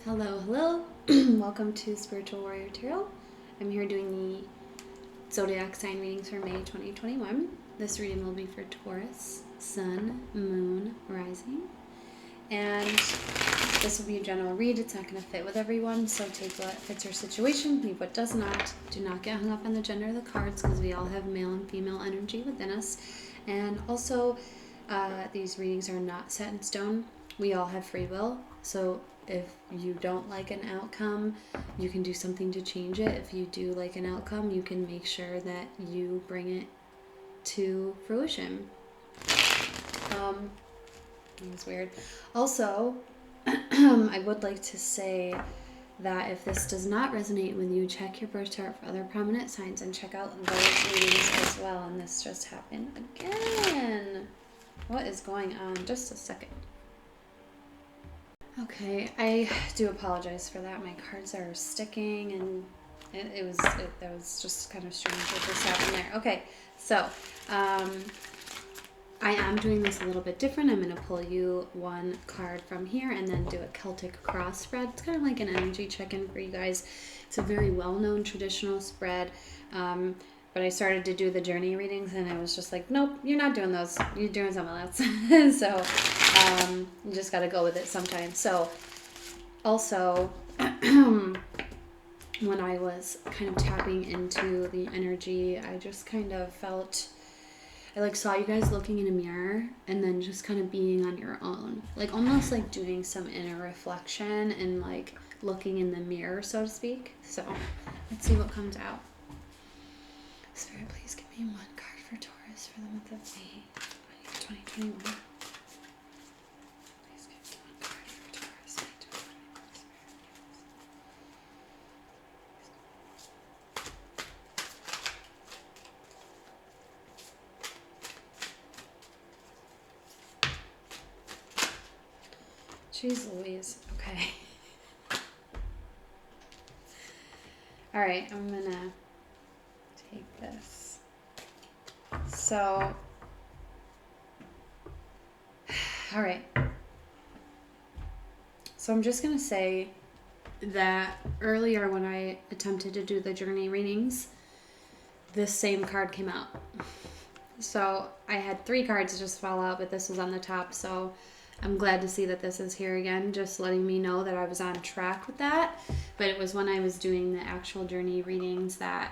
Hello, hello. Welcome to Spiritual Warrior Tarot. I'm here doing the zodiac sign readings for May 2021. This reading will be for Taurus, Sun, Moon, Rising. And this will be a general read. It's not going to fit with everyone, so take what fits your situation, leave what does not. Do not get hung up on the gender of the cards because we all have male and female energy within us. And also, these readings are not set in stone. We all have free will, so if you don't like an outcome, you can do something to change it. If you do like an outcome, you can make sure that you bring it to fruition. It's weird. Also, I would like to say that if this does not resonate with you, check your birth chart for other prominent signs and check out those readings as well. And this just happened again. What is going on? Just a second. Okay, I do apologize for that. My cards are sticking, and that was just kind of strange what just happened there. Okay, so I am doing this a little bit different. I'm going to pull you one card from here and then do a Celtic cross spread. It's kind of like an energy check-in for you guys. It's a very well-known traditional spread, but I started to do the journey readings and it was just like, nope, you're not doing those. You're doing something else. So you just got to go with it sometimes. So also, when I was kind of tapping into the energy, I just kind of felt, I saw you guys looking in a mirror and then just kind of being on your own, almost like doing some inner reflection and looking in the mirror, so to speak. So let's see what comes out. Spirit, please give me one card for Taurus for the month of May 2021. Please give me one card for Taurus May 2021. Jeez Louise. Okay. All right, I'm gonna take this. So, all right. So I'm just gonna say that earlier when I attempted to do the journey readings, this same card came out. So I had 3 cards just fall out, but this was on the top. So I'm glad to see that this is here again, just letting me know that I was on track with that. But it was when I was doing the actual journey readings that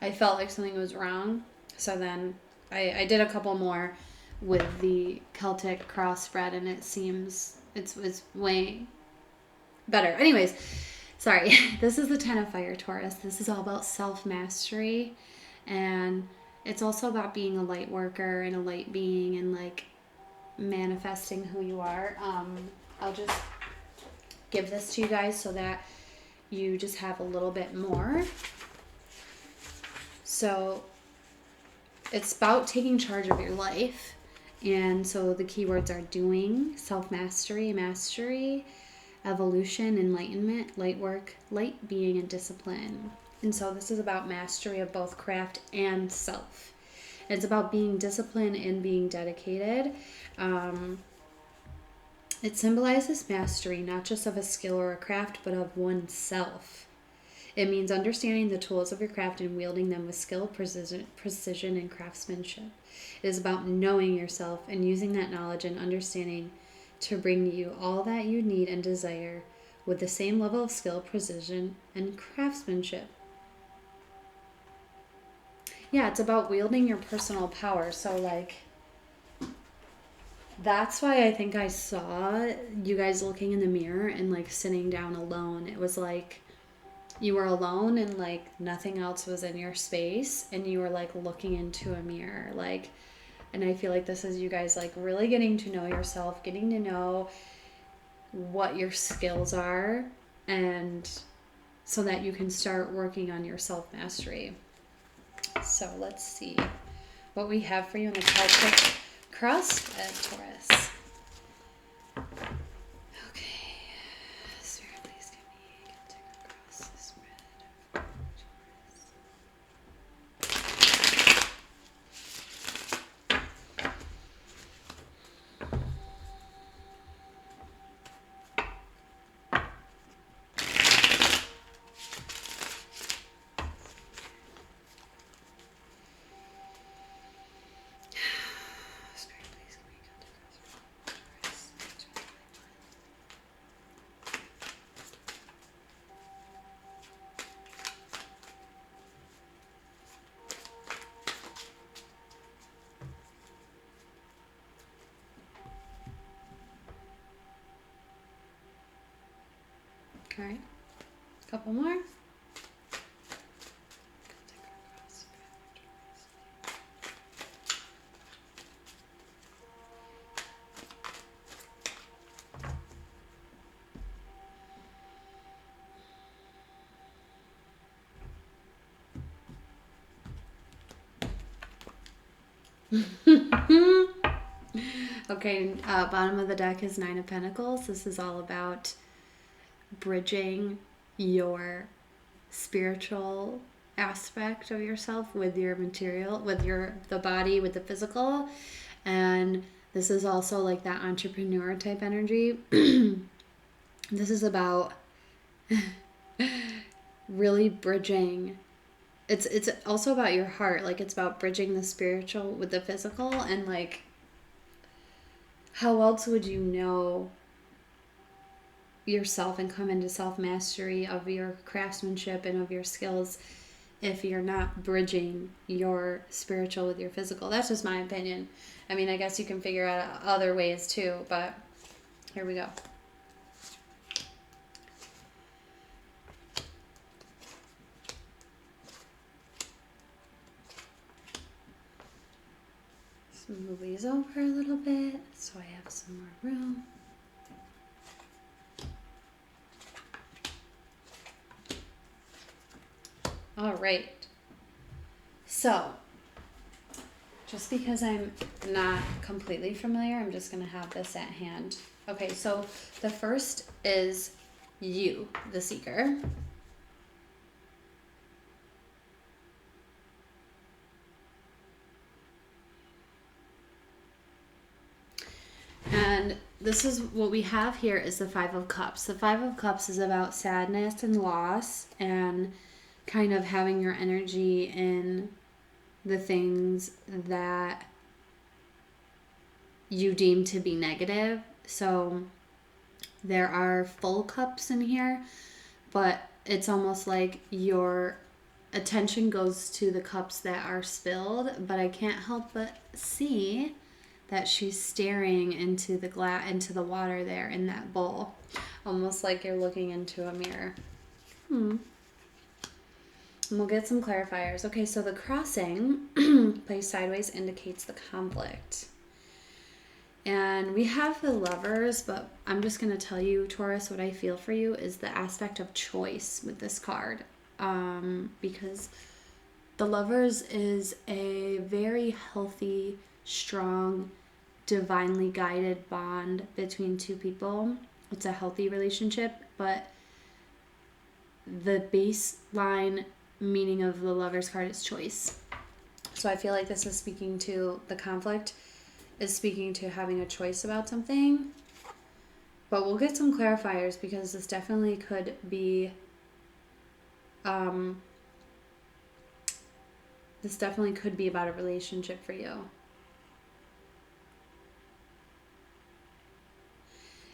I felt like something was wrong. So then I did a couple more with the Celtic cross spread, and it seems it's way better. Anyways, sorry. This is the 10 of Fire, Taurus. This is all about self-mastery, and it's also about being a light worker and a light being and manifesting who you are. I'll just give this to you guys so that you just have a little bit more. So it's about taking charge of your life. And so the keywords are doing, self-mastery, mastery, evolution, enlightenment, light work, light being, and discipline. And so this is about mastery of both craft and self. It's about being disciplined and being dedicated. It symbolizes mastery, not just of a skill or a craft, but of oneself. It means understanding the tools of your craft and wielding them with skill, precision, and craftsmanship. It is about knowing yourself and using that knowledge and understanding to bring you all that you need and desire with the same level of skill, precision, and craftsmanship. Yeah, it's about wielding your personal power. So that's why I think I saw you guys looking in the mirror and sitting down alone. It was like you were alone and nothing else was in your space, and you were looking into a mirror. And I feel like this is you guys really getting to know yourself, getting to know what your skills are, and so that you can start working on your self-mastery. So let's see what we have for you in the Celtic cross spread, Taurus. Okay. Spirit, please give me a Celtic cross spread. All right. Couple more. Okay, bottom of the deck is Nine of Pentacles. This is all about bridging your spiritual aspect of yourself with your material, with the body, with the physical. And this is also like that entrepreneur type energy. This is about really bridging. It's also about your heart. Like, it's about bridging the spiritual with the physical. And like, how else would you know yourself and come into self-mastery of your craftsmanship and of your skills if you're not bridging your spiritual with your physical? That's just my opinion. I mean, I guess you can figure out other ways too, but here we go. Let's move these over a little bit so I have some more room. All right. So, just because I'm not completely familiar, I'm just going to have this at hand. Okay, so the first is you, the seeker. And this is what we have here is the Five of Cups. The Five of Cups is about sadness and loss and kind of having your energy in the things that you deem to be negative. So there are full cups in here, but it's almost like your attention goes to the cups that are spilled, but I can't help but see that she's staring into the water there in that bowl, almost like you're looking into a mirror. And we'll get some clarifiers. Okay, so the crossing placed sideways indicates the conflict. And we have the Lovers, but I'm just going to tell you, Taurus, what I feel for you is the aspect of choice with this card. Because the Lovers is a very healthy, strong, divinely guided bond between two people. It's a healthy relationship, but the baseline meaning of the Lovers card is choice. So I feel like this is speaking to the conflict, is speaking to having a choice about something. But we'll get some clarifiers because this definitely could be about a relationship for you.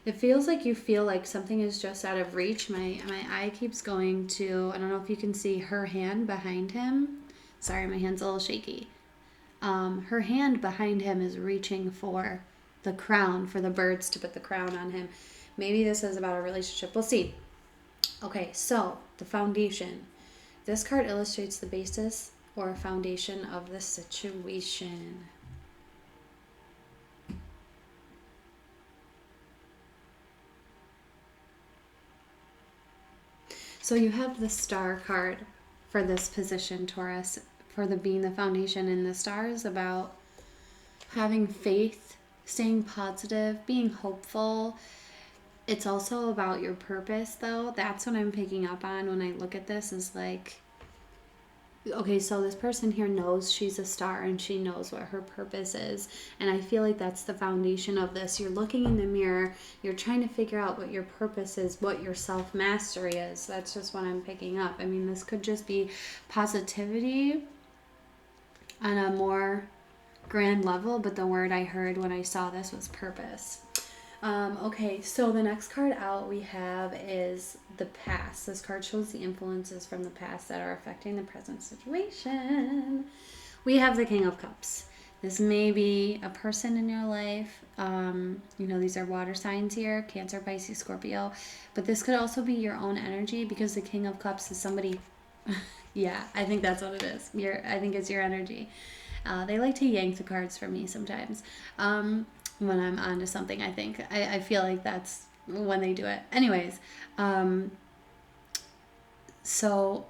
It feels like you feel like something is just out of reach. My eye keeps going to, I don't know if you can see her hand behind him. Sorry, my hand's a little shaky. Her hand behind him is reaching for the crown, for the birds to put the crown on him. Maybe this is about a relationship. We'll see. Okay, so the foundation. This card illustrates the basis or foundation of the situation. So you have the Star card for this position, Taurus, for the being the foundation, and the Star is about having faith, staying positive, being hopeful. It's also about your purpose, though. That's what I'm picking up on when I look at this, is like, okay, so this person here knows she's a star and she knows what her purpose is. And I feel like that's the foundation of this. You're looking in the mirror, you're trying to figure out what your purpose is, what your self-mastery is. That's just what I'm picking up. I mean, this could just be positivity on a more grand level, but the word I heard when I saw this was purpose. Okay, so the next card out we have is the past. This card shows the influences from the past that are affecting the present situation. We have the King of Cups. This may be a person in your life. These are water signs here, Cancer, Pisces, Scorpio. But this could also be your own energy, because the King of Cups is somebody... Yeah, I think that's what it is. I think it's your energy. They like to yank the cards from me sometimes when I'm onto something, I think. I feel like that's when they do it. Anyways, so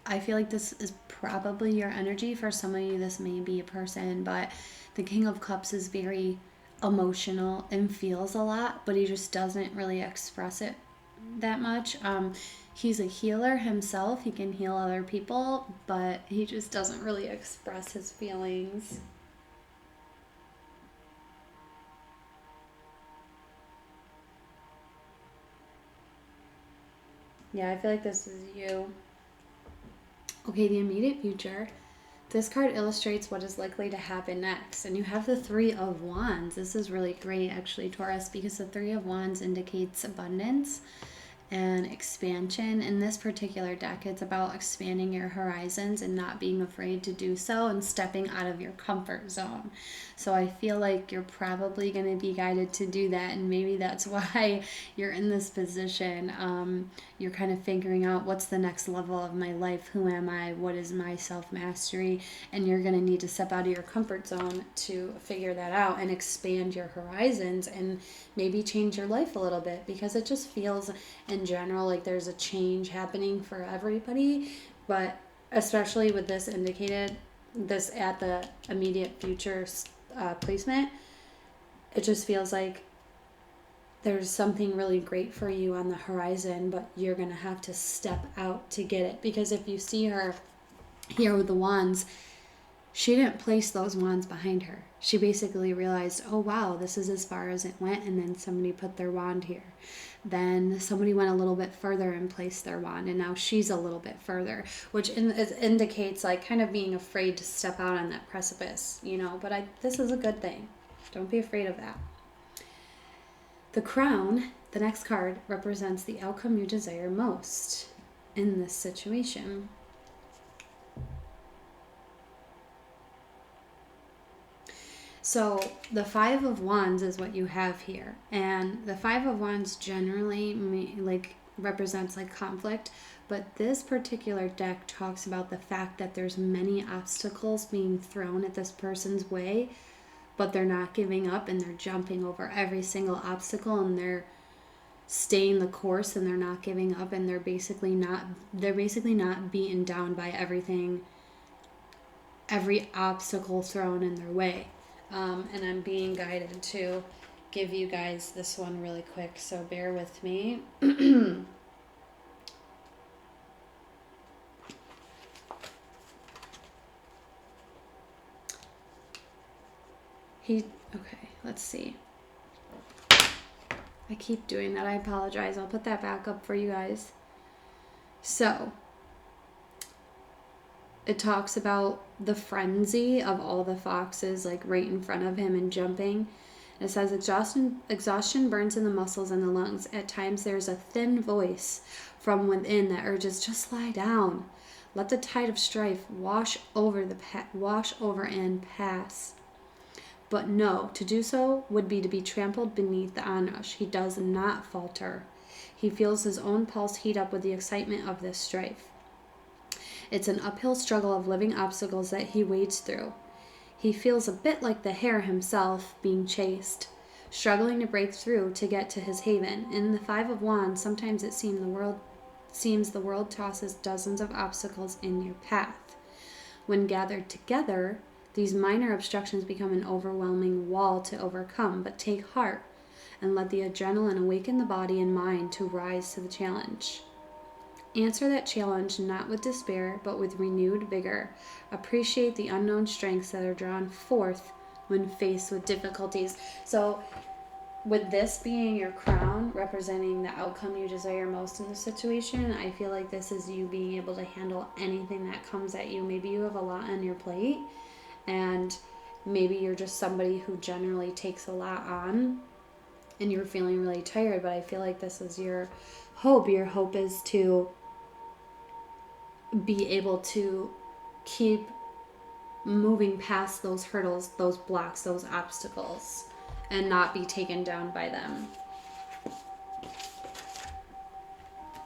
I feel like this is probably your energy. For some of you, this may be a person, but the King of Cups is very emotional and feels a lot, but he just doesn't really express it that much. He's a healer himself. He can heal other people, but he just doesn't really express his feelings. Yeah, I feel like this is you. Okay, the immediate future. This card illustrates what is likely to happen next. And you have the Three of Wands. This is really great, actually, Taurus, because the Three of Wands indicates abundance and expansion. In this particular deck, it's about expanding your horizons and not being afraid to do so and stepping out of your comfort zone. So I feel like you're probably going to be guided to do that, and maybe that's why you're in this position. You're kind of figuring out what's the next level of my life, who am I, what is my self-mastery, and you're going to need to step out of your comfort zone to figure that out and expand your horizons and maybe change your life a little bit, because it just feels in general like there's a change happening for everybody, but especially with this indicated, this at the immediate future placement, it just feels like there's something really great for you on the horizon, but you're gonna have to step out to get it. Because if you see her here with the wands, she didn't place those wands behind her. She basically realized, oh wow, this is as far as it went, and then somebody put their wand here. Then somebody went a little bit further and placed their wand, and now she's a little bit further, which indicates like kind of being afraid to step out on that precipice, but this is a good thing. Don't be afraid of that. The Crown, the next card, represents the outcome you desire most in this situation. So the Five of Wands is what you have here, and the Five of Wands generally represents like conflict, but this particular deck talks about the fact that there's many obstacles being thrown at this person's way, but they're not giving up, and they're jumping over every single obstacle, and they're staying the course, and they're not giving up, and they're basically not beaten down by every obstacle thrown in their way. And I'm being guided to give you guys this one really quick, so bear with me. Okay, let's see. I keep doing that. I apologize. I'll put that back up for you guys. So, it talks about the frenzy of all the foxes like right in front of him and jumping. It says exhaustion burns in the muscles and the lungs. At times there's a thin voice from within that urges, just lie down. Let the tide of strife wash over and pass. But no, to do so would be to be trampled beneath the onrush. He does not falter. He feels his own pulse heat up with the excitement of this strife. It's an uphill struggle of living obstacles that he wades through. He feels a bit like the hare himself being chased, struggling to break through to get to his haven. In the Five of Wands, sometimes it seems the world tosses dozens of obstacles in your path. When gathered together, these minor obstructions become an overwhelming wall to overcome, but take heart and let the adrenaline awaken the body and mind to rise to the challenge. Answer that challenge not with despair, but with renewed vigor. Appreciate the unknown strengths that are drawn forth when faced with difficulties. So, with this being your crown, representing the outcome you desire most in the situation, I feel like this is you being able to handle anything that comes at you. Maybe you have a lot on your plate, and maybe you're just somebody who generally takes a lot on, and you're feeling really tired, but I feel like this is your hope. Your hope is to be able to keep moving past those hurdles, those blocks, those obstacles, and not be taken down by them.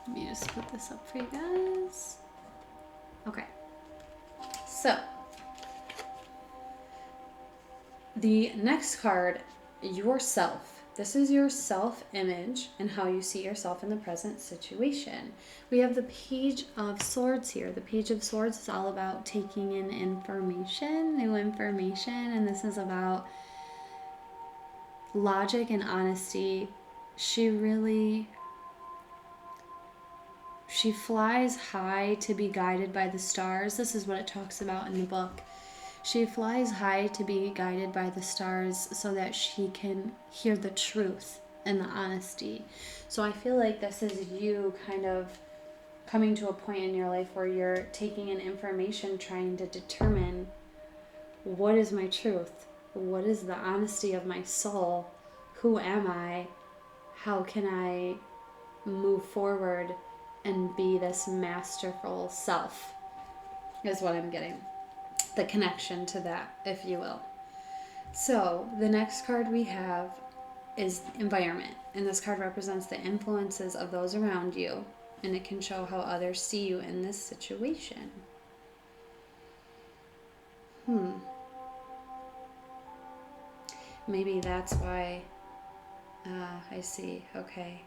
Let me just put this up for you guys. Okay. So, the next card, yourself. This is your self-image and how you see yourself in the present situation. We have the Page of Swords here. The Page of Swords is all about taking in information, new information, and this is about logic and honesty. She flies high to be guided by the stars. This is what it talks about in the book. She flies high to be guided by the stars so that she can hear the truth and the honesty. So I feel like this is you kind of coming to a point in your life where you're taking in information, trying to determine what is my truth? What is the honesty of my soul? Who am I? How can I move forward and be this masterful self? Is what I'm getting. The connection to that, if you will. So the next card we have is environment, and this card represents the influences of those around you, and it can show how others see you in this situation. Maybe that's why I see. Okay.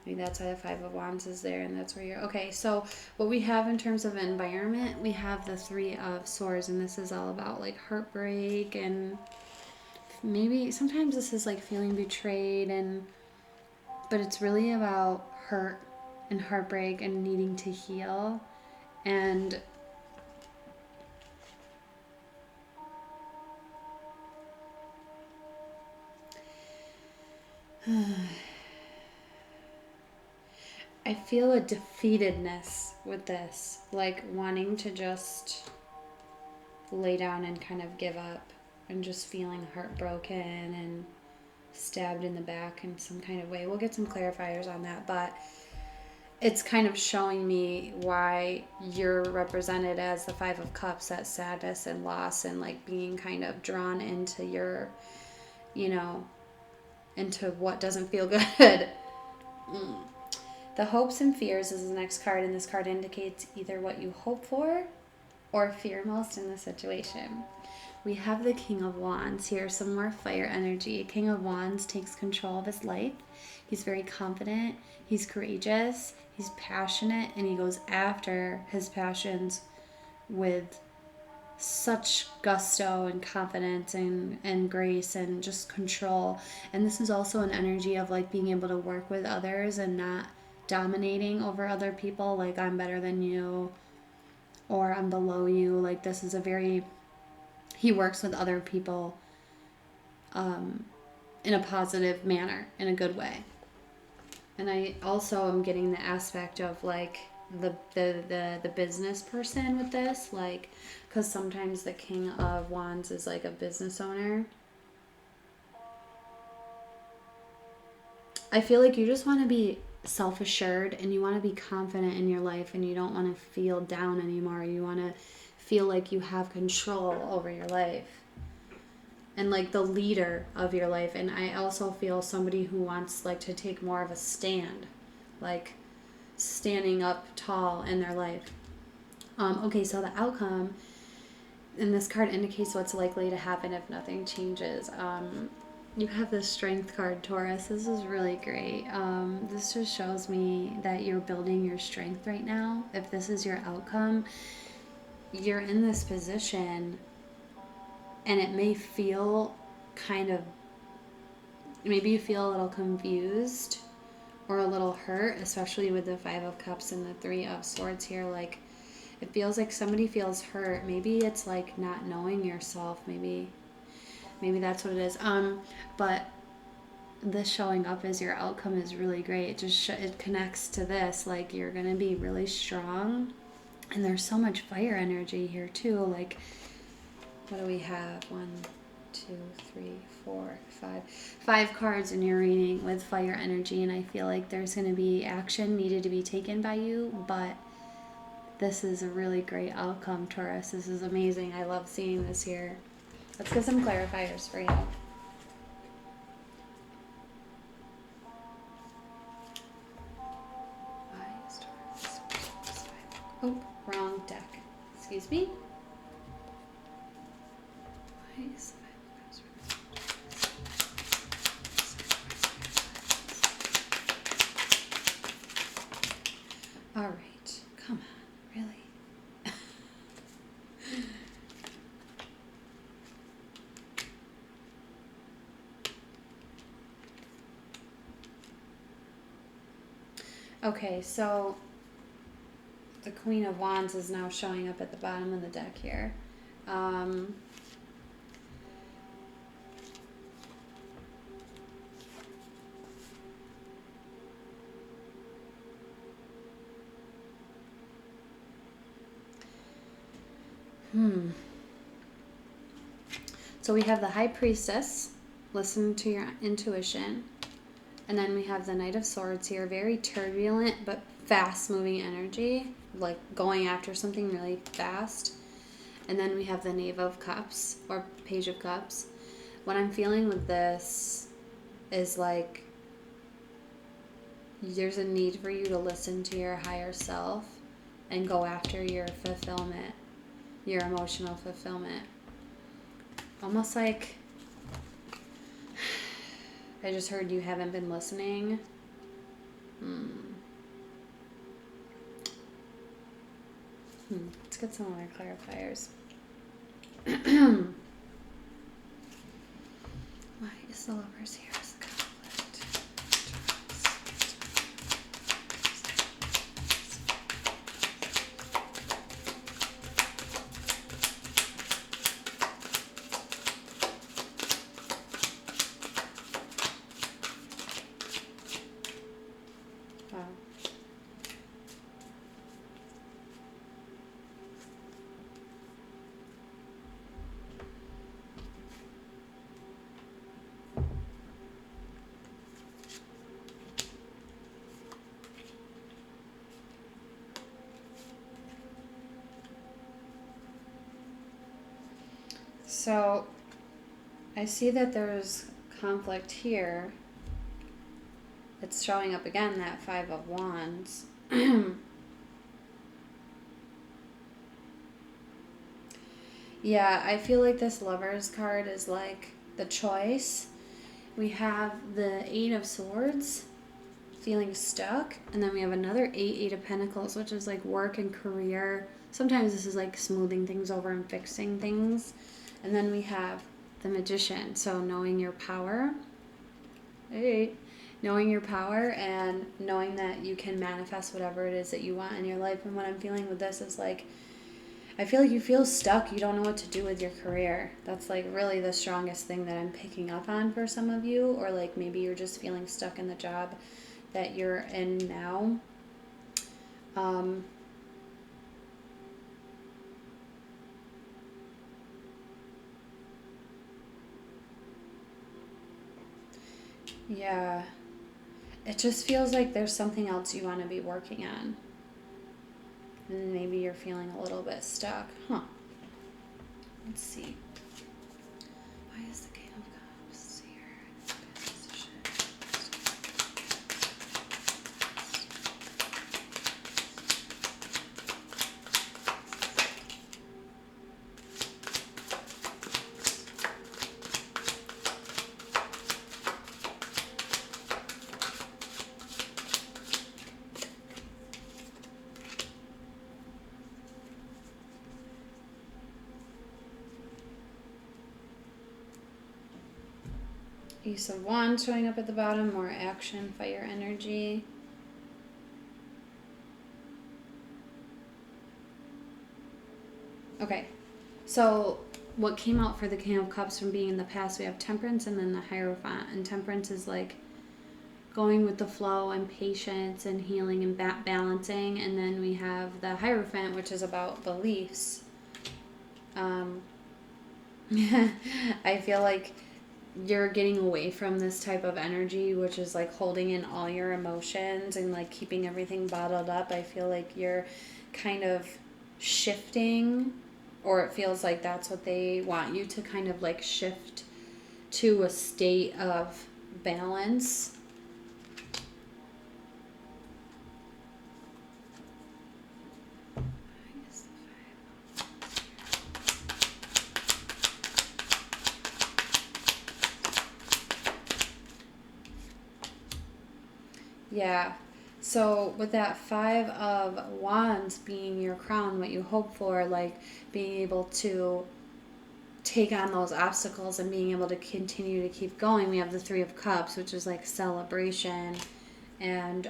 Maybe that's why the Five of Wands is there, and that's where you're... Okay, so what we have in terms of environment, we have the Three of Swords, and this is all about, like, heartbreak, and maybe sometimes this is, like, feeling betrayed, but it's really about hurt and heartbreak and needing to heal, and... I feel a defeatedness with this, like wanting to just lay down and kind of give up, and just feeling heartbroken and stabbed in the back in some kind of way. We'll get some clarifiers on that, but it's kind of showing me why you're represented as the Five of Cups, that sadness and loss, and like being kind of drawn into your, into what doesn't feel good. The hopes and fears is the next card, and this card indicates either what you hope for or fear most in the situation. We have the King of Wands here, some more fire energy. King of Wands takes control of his life. He's very confident, he's courageous, he's passionate, and he goes after his passions with such gusto and confidence and grace and just control. And this is also an energy of like being able to work with others and not dominating over other people, like I'm better than you or I'm below you. Like this is he works with other people in a positive manner, in a good way. And I also am getting the aspect of like the business person with this, like, because sometimes the King of Wands is like a business owner. I feel like you just want to be self-assured and you want to be confident in your life, and you don't want to feel down anymore. You want to feel like you have control over your life and like the leader of your life. And I also feel somebody who wants like to take more of a stand, like standing up tall in their life. Okay, so the outcome, and this card indicates what's likely to happen if nothing changes. You have the Strength card, Taurus. This is really great. This just shows me that you're building your strength right now. If this is your outcome, you're in this position, and it may feel maybe you feel a little confused or a little hurt, especially with the Five of Cups and the Three of Swords here. Like, it feels like somebody feels hurt. Maybe it's like not knowing yourself. Maybe that's what it is. But this showing up as your outcome is really great. It connects to this. Like, you're going to be really strong. And there's so much fire energy here too. Like, what do we have? 1, 2, 3, 4, 5. 5 cards in your reading with fire energy. And I feel like there's going to be action needed to be taken by you. But This is a really great outcome, Taurus. This is amazing. I love seeing this here. Let's get some clarifiers for you. Oh, wrong deck. Excuse me. All right. Come on. Really? Okay, so the Queen of Wands is now showing up at the bottom of the deck here. So we have the High Priestess, listen to your intuition. And then we have the Knight of Swords here, very turbulent but fast-moving energy, like going after something really fast. And then we have the Knave of Cups, or Page of Cups. What I'm feeling with this is like there's a need for you to listen to your higher self and go after your fulfillment, your emotional fulfillment. Almost like I just heard you haven't been listening. Let's get some other clarifiers. Why is the Lovers here as a conflict? Wow. So I see that there's conflict here. It's showing up again, that Five of Wands. Yeah, I feel like this Lovers card is like the choice. We have the Eight of Swords, feeling stuck, and then we have another Eight of Pentacles, which is like work and career. Sometimes this is like smoothing things over and fixing things. And then we have the Magician, so knowing your power. Knowing your power and knowing that you can manifest whatever it is that you want in your life. And what I'm feeling with this is like, I feel like you feel stuck. You don't know what to do with your career. That's like really the strongest thing that I'm picking up on for some of you. Or like maybe you're just feeling stuck in the job that you're in now. Yeah. It just feels like there's something else you want to be working on. And maybe you're feeling a little bit stuck. Huh. Let's see. Why is the King of Cups here? Ace of Wands showing up at the bottom, more action, fire energy. Okay, so what came out for the King of Cups from being in the past, we have Temperance and then the Hierophant. And Temperance is like going with the flow and patience and healing and balancing. And then we have the Hierophant, which is about beliefs. I feel like you're getting away from this type of energy, which is like holding in all your emotions and like keeping everything bottled up. I feel like you're kind of shifting, or it feels like that's what they want you to kind of like shift to a state of balance. Yeah. So with that 5 of Wands being your crown, what you hope for, like being able to take on those obstacles and being able to continue to keep going, we have the 3 of Cups, which is like celebration. And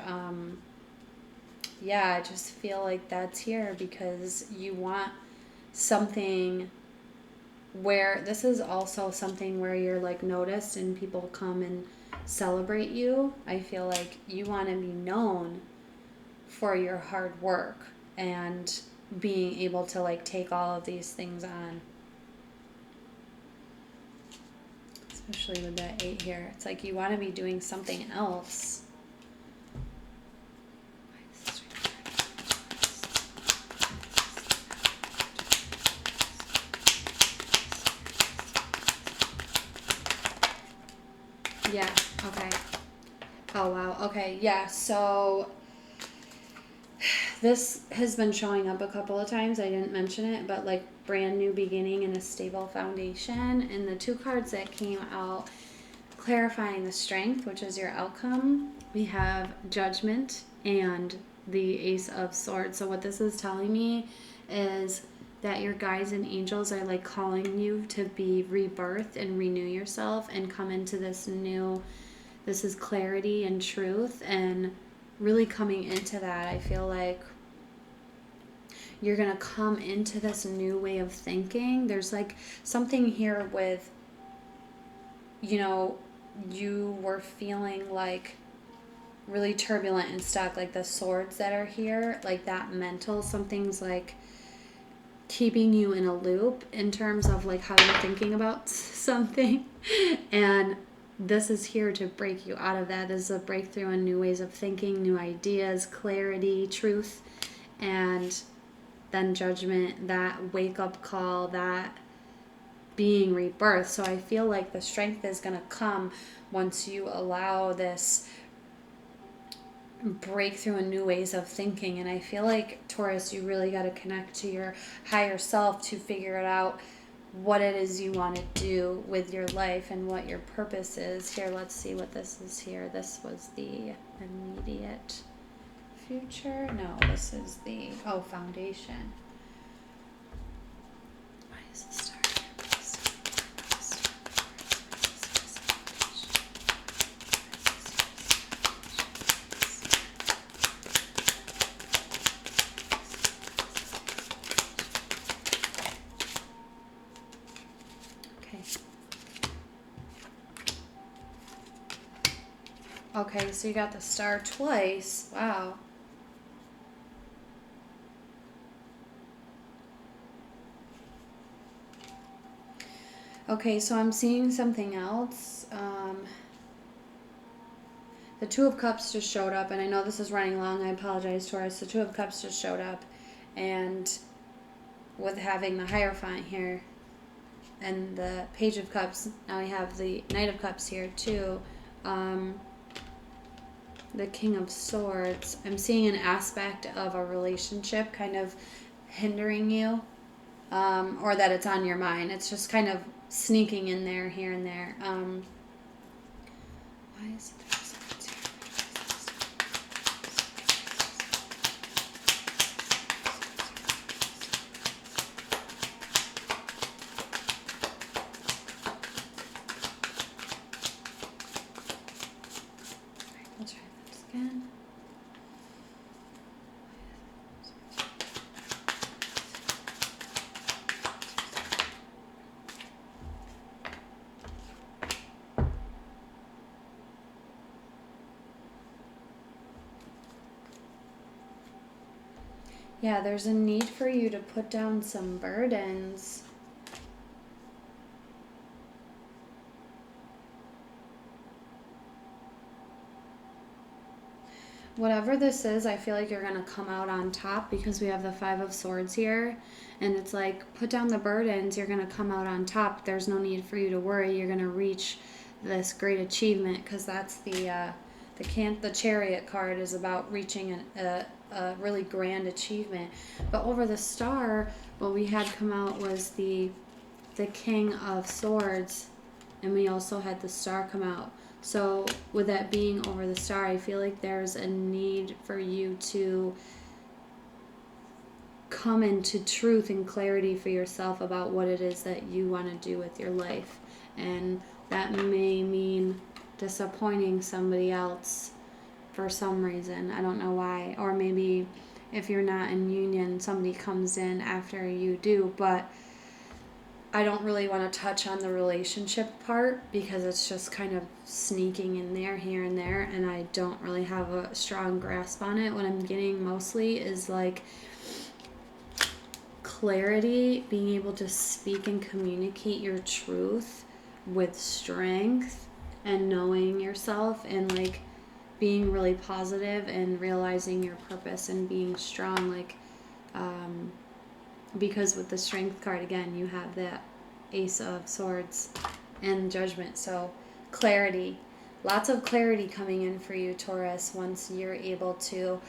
yeah, I just feel like that's here because you want something where this is also something where you're like noticed and people come and celebrate you. I feel like you want to be known for your hard work and being able to like take all of these things on. Especially with that 8 here. It's like you want to be doing something else. Yeah, okay. Oh, wow. Okay, yeah, so this has been showing up a couple of times. I didn't mention it, but like brand new beginning and a stable foundation. And the 2 cards that came out clarifying the strength, which is your outcome, we have Judgment and the Ace of Swords. So what this is telling me is that your guides and angels are like calling you to be rebirth and renew yourself and come into this new, this is clarity and truth, and really coming into that. I feel like you're going to come into this new way of thinking. There's like something here with, you know, you were feeling like really turbulent and stuck, like the swords that are here, like that mental, something's like keeping you in a loop in terms of like how you're thinking about something. And this is here to break you out of that. This is a breakthrough in new ways of thinking, new ideas, clarity, truth, and then Judgment, that wake up call, that being rebirth. So I feel like the strength is going to come once you allow this breakthrough in new ways of thinking. And I feel like, Taurus, you really got to connect to your higher self to figure it out, what it is you want to do with your life and what your purpose is. Here, let's see what this is here. This was the immediate future. No, this is the, oh, foundation. Why is the star here, please? Okay, so you got the star twice. Wow. Okay, so I'm seeing something else. The 2 of Cups just showed up, and I know this is running long. I apologize, Taurus. The 2 of Cups just showed up, and with having the Hierophant here and the Page of Cups, now we have the Knight of Cups here too. The King of Swords. I'm seeing an aspect of a relationship kind of hindering you, or that it's on your mind. It's just kind of sneaking in there, here and there. Why is it there? We'll try this again. Yeah, there's a need for you to put down some burdens. whatever this is, I feel like you're going to come out on top because we have the Five of Swords here. And it's like, put down the burdens, you're going to come out on top. There's no need for you to worry. You're going to reach this great achievement, because that's the Chariot card is about reaching a really grand achievement. But over the Star, what we had come out was the King of Swords, and we also had the Star come out. So with that being over the Star, I feel like there's a need for you to come into truth and clarity for yourself about what it is that you want to do with your life. And that may mean disappointing somebody else for some reason. I don't know why. Or maybe if you're not in union, somebody comes in after you do. But I don't really want to touch on the relationship part because it's just kind of sneaking in there here and there, and I don't really have a strong grasp on it. What I'm getting mostly is like clarity, being able to speak and communicate your truth with strength, and knowing yourself, and like being really positive and realizing your purpose and being strong. Like because with the Strength card, again, you have that Ace of Swords and Judgment. So clarity, lots of clarity coming in for you, Taurus, once you're able to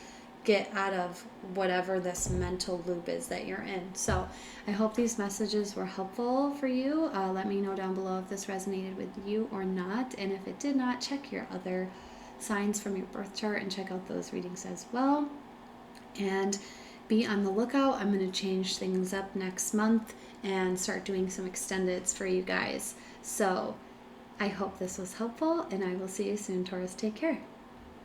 get out of whatever this mental loop is that you're in. So I hope these messages were helpful for you. Let me know down below if this resonated with you or not. And if it did not, check your other signs from your birth chart and check out those readings as well. And be on the lookout. I'm going to change things up next month and start doing some extendeds for you guys. So I hope this was helpful, and I will see you soon, Taurus. Take care.